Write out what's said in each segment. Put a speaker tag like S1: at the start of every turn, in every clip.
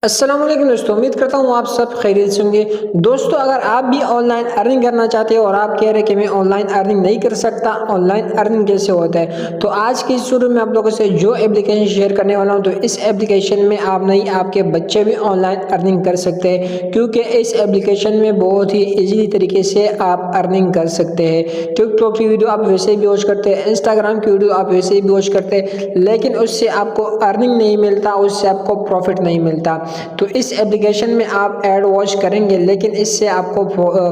S1: अस्सलाम वालेकुम दोस्तों, उम्मीद करता हूँ आप सब खैरियत से होंगे। दोस्तों, अगर आप भी ऑनलाइन अर्निंग करना चाहते हो और आप कह रहे हैं कि मैं ऑनलाइन अर्निंग नहीं कर सकता, ऑनलाइन अर्निंग कैसे होता है, तो आज की इस वीडियो में आप लोगों से जो एप्लीकेशन शेयर करने वाला हूँ, तो इस एप्लीकेशन में आप नहीं, आपके बच्चे भी ऑनलाइन अर्निंग कर सकते हैं, क्योंकि इस एप्लीकेशन में बहुत ही ईजिली तरीके से आप अर्निंग कर सकते हैं। टिकटॉक की वीडियो आप वैसे भी वॉच करते हैं, इंस्टाग्राम की वीडियो आप वैसे भी वॉच करते हैं, लेकिन उससे आपको अर्निंग नहीं मिलता, उससे आपको प्रॉफिट नहीं मिलता। तो इस एप्लीकेशन में आप ऐड वॉच करेंगे, लेकिन इससे आपको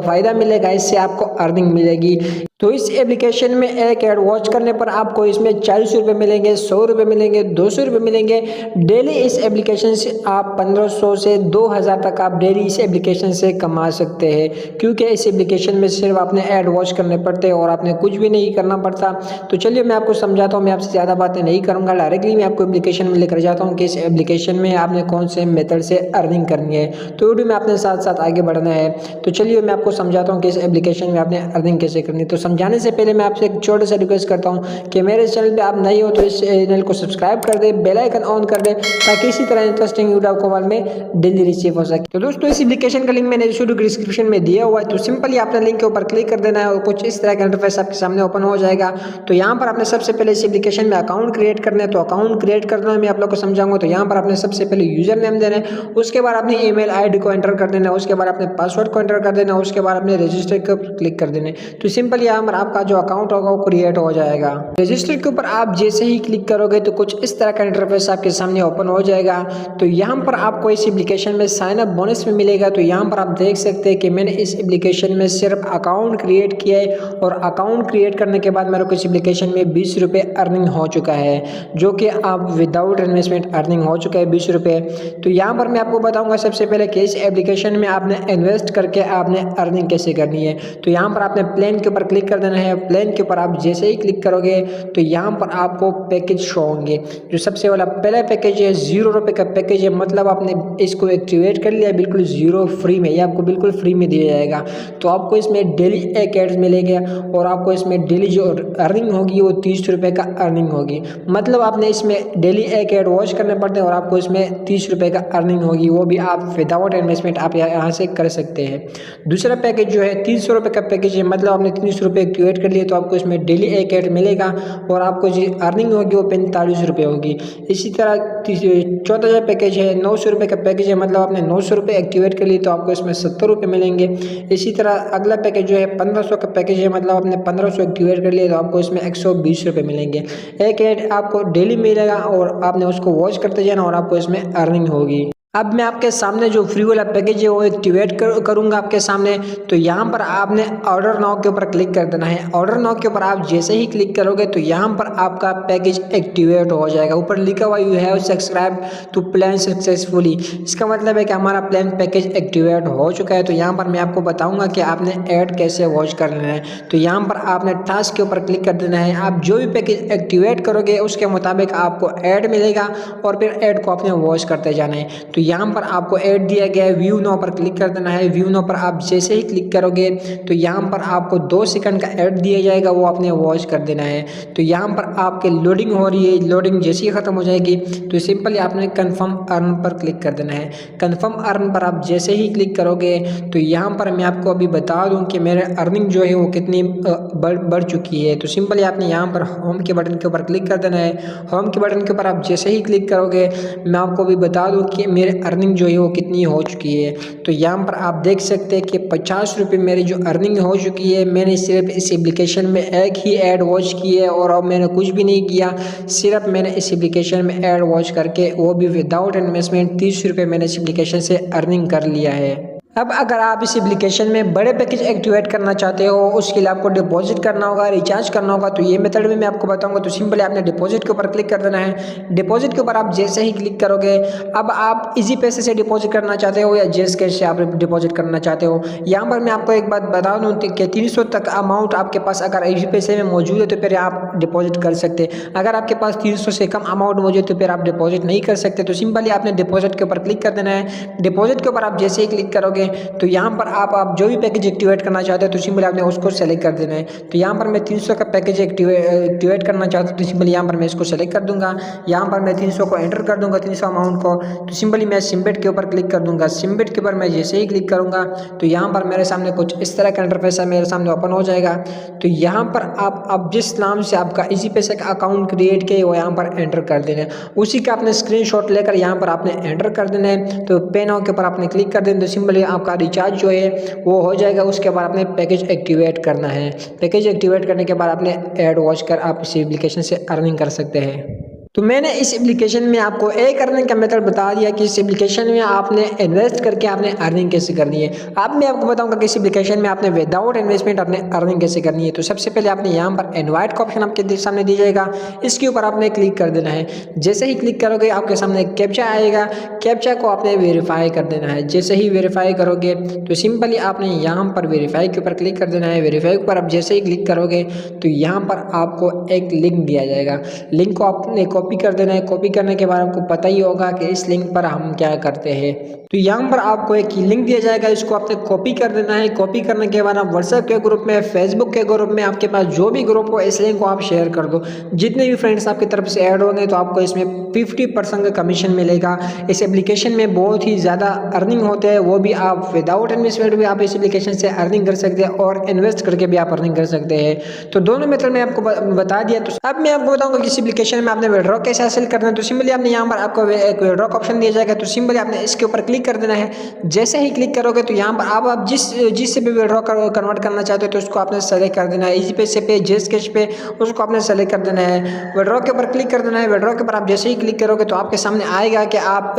S1: फ़ायदा मिलेगा, इससे आपको अर्निंग मिलेगी। तो इस एप्लीकेशन में एक ऐड वॉच करने पर आपको इसमें 40 रुपये मिलेंगे, 100 रुपये मिलेंगे, 200 रुपये मिलेंगे। डेली इस एप्लीकेशन से आप 1500 से 2000 तक आप डेली इस एप्लीकेशन से कमा सकते हैं, क्योंकि इस एप्लीकेशन में सिर्फ आपने ऐड वॉच करने पड़ते हैं और आपने कुछ भी नहीं करना पड़ता। तो चलिए मैं आपको समझाता हूँ, मैं आपसे ज़्यादा बातें नहीं करूँगा, डायरेक्टली मैं आपको एप्लीकेशन में लेकर जाता हूँ कि इस एप्लीकेशन में आपने कौन से मेथड से अर्निंग करनी है। तो वीडियो में आपने साथ साथ आगे बढ़ना है। तो चलिए मैं आपको समझाता हूँ कि इस एप्लीकेशन में आपने अर्निंग कैसे करनी है। तो समझाने से पहले मैं आपसे एक छोटा सा रिक्वेस्ट करता हूँ कि मेरे चैनल पे आप नए हो तो इस चैनल को सब्सक्राइब कर दे, बेल आइकन ऑन कर दे, ताकि इसी तरह इंटरेस्टिंग वीडियो आपको मोबाइल में डेली रिसीव हो सके। तो दोस्तों, इस एप्लीकेशन का लिंक मैंने वीडियो डिस्क्रिप्शन में दिया हुआ है, तो सिंपली आपने लिंक के ऊपर क्लिक कर देना है और कुछ इस तरह का इंटरफेस आपके सामने ओपन हो जाएगा। तो यहाँ पर आपने सबसे पहले इस एप्लीकेशन में अकाउंट क्रिएट करना है। तो अकाउंट क्रिएट करना है मैं आप लोग को समझाऊंगा। तो यहाँ पर आपने सबसे पहले यूजर नेम देना है, उसके बाद अपनी ईमेल आईडी को एंटर कर देना है, उसके बाद अपने पासवर्ड को एंटर कर देना है, उसके बाद अपने रजिस्टर के ऊपर क्लिक कर देना है। तो सिंपल यहाँ पर आपका जो अकाउंट होगा वो क्रिएट हो जाएगा। रजिस्टर के ऊपर आप जैसे ही क्लिक करोगे तो कुछ इस तरह का इंटरफेस आपके सामने ओपन हो जाएगा। तो यहाँ पर आपको इस एप्लीकेशन में साइन अप बोनस भी मिलेगा। तो यहाँ पर आप देख सकते हैं कि मैंने इस एप्लीकेशन में सिर्फ अकाउंट क्रिएट किया है और अकाउंट क्रिएट करने के बाद मेरे को इस एप्लीकेशन में 20 रुपये अर्निंग हो चुका है, जो कि आप विदाउट इन्वेस्टमेंट अर्निंग हो चुका है 20 रुपये। तो यहाँ पर मैं आपको बताऊंगा सबसे पहले कि इस एप्लीकेशन में आपने इन्वेस्ट करके आपने अर्निंग कैसे करनी है। तो यहाँ पर आपने प्लान के ऊपर क्लिक कर देना है। प्लान के ऊपर आप जैसे ही क्लिक करोगे तो यहाँ पर आपको पैकेज शो होंगे। जो सबसे वाला पहला पैकेज है 0 रुपये का पैकेज है, मतलब आपने इसको एक्टिवेट कर लिया बिल्कुल 0 फ्री में, ये आपको बिल्कुल फ्री में दिया जाएगा। तो आपको इसमें डेली एक एड्स मिलेगा और आपको इसमें डेली जो अर्निंग होगी वो 30 रुपये का अर्निंग होगी। मतलब आपने इसमें डेली एक ऐड वॉच करने पड़ते हैं और आपको इसमें 30 रुपये का अर्निंग होगी, वो भी आप विदाउट इन्वेस्टमेंट आप यहाँ से कर सकते हैं। दूसरा पैकेज जो है 300 रुपये का पैकेज है, मतलब आपने 300 रुपये एक्टिवेट कर लिए तो आपको इसमें डेली एक ऐड मिलेगा और आपको जो अर्निंग होगी वो 45 रुपये होगी। इसी तरह चौथा जो पैकेज है 900 रुपये का पैकेज है, मतलब आपने 900 रुपये एक्टिवेट कर लिए तो आपको इसमें 70 रुपये मिलेंगे। इसी तरह अगला पैकेज जो है 1500 का पैकेज है, मतलब आपने 1500 एक्टिवेट कर लिए तो आपको इसमें 120 रुपये मिलेंगे। एक ऐड आपको डेली मिलेगा और आपने उसको वॉच करते जाना और आपको इसमें अर्निंग होगी। अब मैं आपके सामने जो फ्री वाला पैकेज है वो एक्टिवेट करूंगा आपके सामने। तो यहाँ पर आपने ऑर्डर नाउ के ऊपर क्लिक कर देना है। ऑर्डर नाउ के ऊपर आप जैसे ही क्लिक करोगे तो यहाँ पर आपका पैकेज एक्टिवेट हो जाएगा। ऊपर लिखा हुआ you have subscribe to plan successfully, इसका मतलब है कि हमारा प्लान पैकेज एक्टिवेट हो चुका है। तो यहाँ पर मैं आपको बताऊंगा कि आपने ऐड कैसे वॉच करना है। तो यहाँ पर आपने टास्क के ऊपर क्लिक कर देना है। आप जो भी पैकेज एक्टिवेट करोगे उसके मुताबिक आपको ऐड मिलेगा और फिर ऐड को आपने वॉच करते जाना है। तो यहाँ पर आपको ऐड दिया गया है, व्यू नाउ पर क्लिक कर देना है। व्यू नाउ पर आप जैसे ही क्लिक करोगे तो यहाँ पर आपको 2 सेकंड का ऐड दिया जाएगा, वो आपने वॉच कर देना है। तो यहाँ पर आपके लोडिंग हो रही है, लोडिंग जैसे ही खत्म हो जाएगी तो सिंपली आपने कन्फर्म अर्न पर क्लिक कर देना है। कन्फर्म अर्न पर आप जैसे ही क्लिक करोगे तो यहाँ पर मैं आपको अभी बता दूँ कि मेरे अर्निंग जो है वो कितनी बढ़ चुकी है। तो सिंपली आपने यहाँ पर होम के बटन के ऊपर क्लिक कर देना है। होम के बटन के ऊपर आप जैसे ही क्लिक करोगे मैं आपको अभी बता दूँ कि मेरे अर्निंग जो है वो कितनी हो चुकी है। तो यहाँ पर आप देख सकते हैं कि 50 रुपये मेरी जो अर्निंग हो चुकी है। मैंने सिर्फ इस एप्लीकेशन में एक ही ऐड वॉच की है और अब मैंने कुछ भी नहीं किया, सिर्फ मैंने इस एप्लीकेशन में ऐड वॉच करके वो भी विदाउट इन्वेस्टमेंट 30 रुपये मैंने इस एप्लीकेशन से अर्निंग कर लिया है। अब अगर आप इस एप्लीकेशन में बड़े पैकेज एक्टिवेट करना चाहते हो, उसके लिए आपको डिपॉजिट करना होगा, रिचार्ज करना होगा। तो ये मेथड भी मैं आपको बताऊंगा। तो सिंपली आपने डिपॉजिट के ऊपर क्लिक कर देना है। डिपॉजिट के ऊपर आप जैसे ही क्लिक करोगे, अब आप इजी पैसे से डिपॉजिट करना चाहते हो या जेस कैश से आप डिपॉजिट करना चाहते हो। यहाँ पर मैं आपको एक बात बता दूँ कि 300 तक अमाउंट आपके पास अगर इजी पैसे में मौजूद है तो फिर आप डिपॉजिट कर सकते हैं। अगर आपके पास 300 से कम अमाउंट मौजूद है तो फिर आप डिपॉजिट नहीं कर सकते। तो सिंपली आपने डिपॉजिट के ऊपर क्लिक कर देना है। डिपॉजिट के ऊपर आप जैसे ही क्लिक करोगे तो यहाँ पर आप जो भी पैकेज एक्टिवेट करना चाहते हो तो सिंपली आपने उसको सेलेक्ट कर देना है। तो यहाँ पर मैं 300 का पैकेज एक्टिवेट करना चाहता हूँ तो सिंपली यहाँ पर मैं इसको सेलेक्ट कर दूंगा। यहाँ पर मैं 300 को एंटर कर दूंगा, 300 अमाउंट को। तो सिंपली मैं सिम्बेट के ऊपर क्लिक कर दूंगा। सिम्बेट के ऊपर मैं जैसे ही क्लिक करूंगा तो यहाँ पर मेरे सामने कुछ इस तरह का इंटरफेस है, मेरे सामने ओपन हो जाएगा। तो यहाँ पर आप जिस नाम से आपका इजी पैसा का अकाउंट क्रिएट किया वो यहाँ पर एंटर कर देना है, उसी का आपने स्क्रीनशॉट लेकर यहाँ पर आपने एंटर कर देना है। तो पे नाउ के ऊपर आपने क्लिक कर देना तो सिंपली आपका रिचार्ज जो है वो हो जाएगा। उसके बाद आपने पैकेज एक्टिवेट करना है। पैकेज एक्टिवेट करने के बाद आपने ऐड वॉच कर आप इस एप्लीकेशन से अर्निंग कर सकते हैं। तो मैंने इस एप्लीकेशन में आपको एक अर्निंग का मेथड बता दिया कि इस एप्लीकेशन में आपने इन्वेस्ट करके आपने अर्निंग कैसे करनी है। अब मैं आपको बताऊंगा कि इस एप्लीकेशन में आपने विदाउट इन्वेस्टमेंट आपने अर्निंग कैसे करनी है। तो सबसे पहले आपने यहाँ पर इनवाइट का ऑप्शन आपके सामने दी जाएगा, इसके ऊपर आपने क्लिक कर देना है। जैसे ही क्लिक करोगे आपके सामने कैप्चा आएगा, कैप्चा को आपने वेरीफाई कर देना है। जैसे ही वेरीफाई करोगे तो सिंपली आपने यहाँ पर वेरीफाई के ऊपर क्लिक कर देना है। वेरीफाई के ऊपर आप जैसे ही क्लिक करोगे तो यहाँ पर आपको एक लिंक दिया जाएगा, लिंक को आपने कॉपी कर देना है। कॉपी करने के बाद आपको पता ही होगा कि इस लिंक पर हम क्या करते हैं। तो यहाँ पर आपको एक लिंक दिया जाएगा, इसको आपने कॉपी कर देना है। कॉपी करने के बाद आप व्हाट्सएप के ग्रुप में, फेसबुक के ग्रुप में, आपके पास जो भी ग्रुप हो इस लिंक को आप शेयर कर दो। जितने भी फ्रेंड्स आपकी तरफ से ऐड होंगे तो आपको इसमें 50% का कमीशन मिलेगा। इस एप्लीकेशन में बहुत ही ज़्यादा अर्निंग होते हैं, वो भी आप विदाउट इन्वेस्टमेंट भी आप इस एप्लीकेशन से अर्निंग कर सकते हैं और इन्वेस्ट करके भी आप अर्निंग कर सकते हैं। तो दोनों मेथड में आपको बता दिया। तो अब मैं आपको बताऊंगा कि इस एप्लीकेशन में आपने विड्रॉ कैसे हासिल करना है। तो सिंपली आपने यहाँ पर आपको एक विड्रॉ का ऑप्शन दिया जाएगा, तो सिंपली आपने इसके ऊपर क्लिक कर देना है। जैसे ही क्लिक करोगे तो यहाँ पर आप जिससे भी विड्रॉ कन्वर्ट करना चाहते हो तो उसको आपने सेलेक्ट कर देना है। इजी पैसे पे, जेस कैश पे, उसको आपने सेलेक्ट कर देना है। विड्रॉ के ऊपर क्लिक कर देना है। विड्रॉ के ऊपर आप जैसे ही क्लिक करोगे तो आपके सामने आएगा कि आप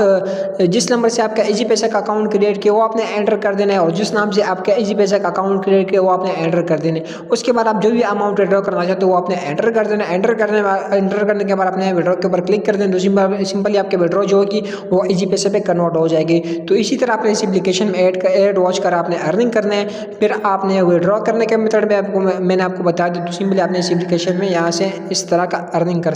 S1: जिस नंबर से आपका इजी पैसा का अकाउंट क्रिएट किया वो आपने एंटर कर देना है और जिस नाम से आपका इजी पैसा का अकाउंट क्रिएट किया वो आपने एंटर कर देना है। उसके बाद आप जो भी अमाउंट विड्रॉ करना चाहते हो वो आपने एंटर कर देना। एंटर करने के बाद आपने विड्रॉ के ऊपर क्लिक कर देना तो सिंपली आपके विड्रॉ जो होगी वो इजी पैसे पे कन्वर्ट हो जाएगी। तो इसी तरह आपने इस एप्लीकेशन में ऐड वॉच कर आपने अर्निंग करना है। फिर आपने विड्रॉ करने के मेथड में मैंने आपको बता दिया। तो सिंपली आपने इस एप्लीकेशन में यहाँ से इस तरह का अर्निंग कर